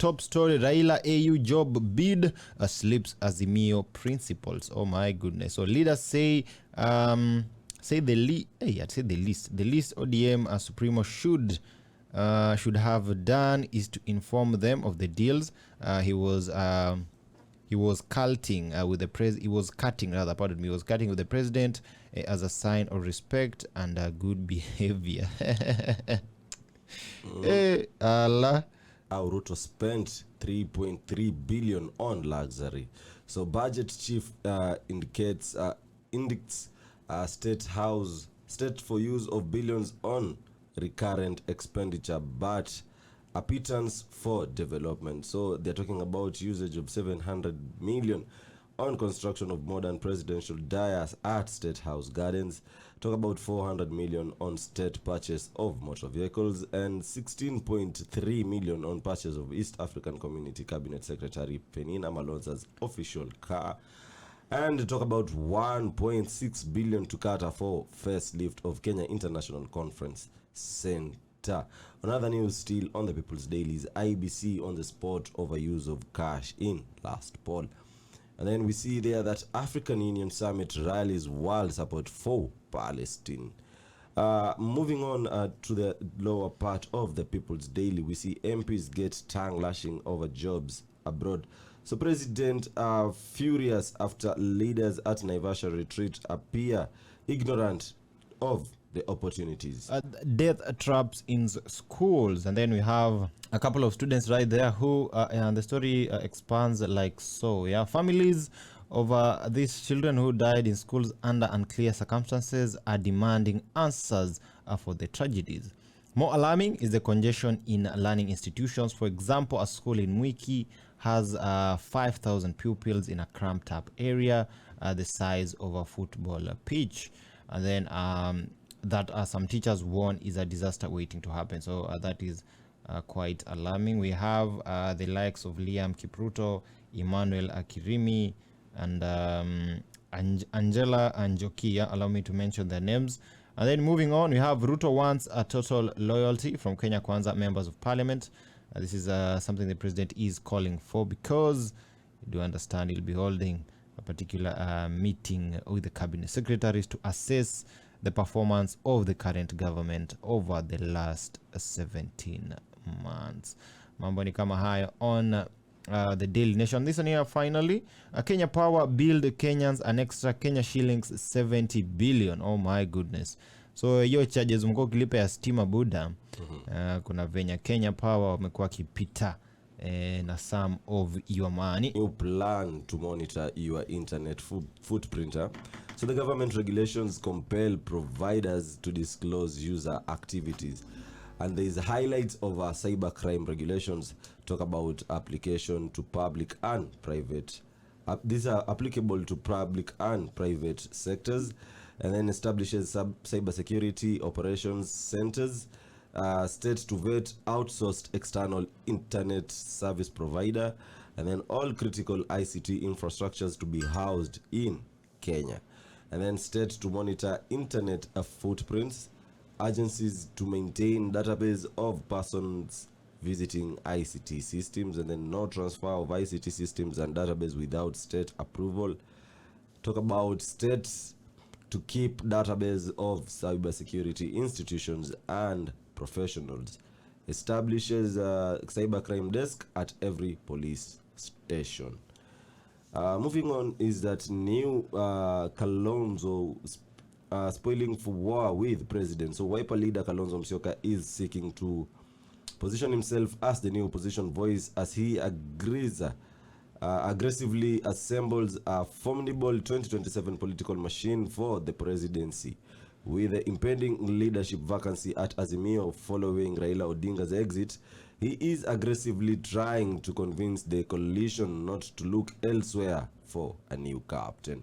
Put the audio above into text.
top story, Raila AU job bid slips Azimio principles. Oh my goodness. So leaders say the least ODM Supremo should have done is to inform them of the deals. He was cutting with the president as a sign of respect and good behavior. Allah. Ruto spent 3.3 billion on luxury. So budget chief indicts state for use of billions on recurrent expenditure, but a pittance for development. So they're talking about usage of 700 million on construction of modern presidential dais at State House Gardens. Talk about 400 million on state purchase of motor vehicles and 16.3 million on purchase of East African Community Cabinet Secretary Penina Malonza's official car. And talk about 1.6 billion to Qatar for first lift of Kenya International Conference Center. Another news still on the People's Daily is IBC on the spot overuse of cash in last poll. And then we see there that African Union Summit rallies world support for Palestine. Moving on to the lower part of the People's Daily, we see MPs get tongue lashing over jobs abroad. So President furious after leaders at Naivasha retreat appear ignorant of the opportunities. Death traps in schools, and then we have a couple of students right there who and the story expands like so. Yeah, families of these children who died in schools under unclear circumstances are demanding answers for the tragedies. More alarming is the congestion in learning institutions. For example, a school in Mwiki has 5,000 pupils in a cramped up area the size of a football pitch, and then that some teachers warn is a disaster waiting to happen. So that is quite alarming. We have the likes of Liam Kipruto, Emmanuel Akirimi, and Angela Anjokia. Allow me to mention their names. And then moving on, we have Ruto wants a total loyalty from Kenya Kwanza members of parliament. This is something the president is calling for, because you do understand he'll be holding a particular meeting with the cabinet secretaries to assess the performance of the current government over the last 17 months. Mambo ni kama haya on the Daily Nation. This one here, finally, Kenya Power billed Kenyans an extra Kenya shillings 70 billion. Oh my goodness. So hiyo charges mko kilipa ya stima buda. Kuna venya Kenya Power wamekuwa kipita na some of your money. You plan to monitor your internet footprint. So the government regulations compel providers to disclose user activities. And there is highlights of cybercrime regulations. Talk about application to public and private. These are applicable to public and private sectors. And then establishes cybersecurity operations centers. State to vet outsourced external internet service provider, and then all critical ICT infrastructures to be housed in Kenya. And then state to monitor internet footprints, agencies to maintain database of persons visiting ICT systems, and then no transfer of ICT systems and database without state approval. Talk about states to keep database of cybersecurity institutions and professionals. Establishes a cybercrime desk at every police station. Moving on is that new Kalonzo spoiling for war with president. So Wiper leader Kalonzo Musyoka is seeking to position himself as the new opposition voice as he aggressively assembles a formidable 2027 political machine for the presidency. With the impending leadership vacancy at Azimio following Raila Odinga's exit, he is aggressively trying to convince the coalition not to look elsewhere for a new captain.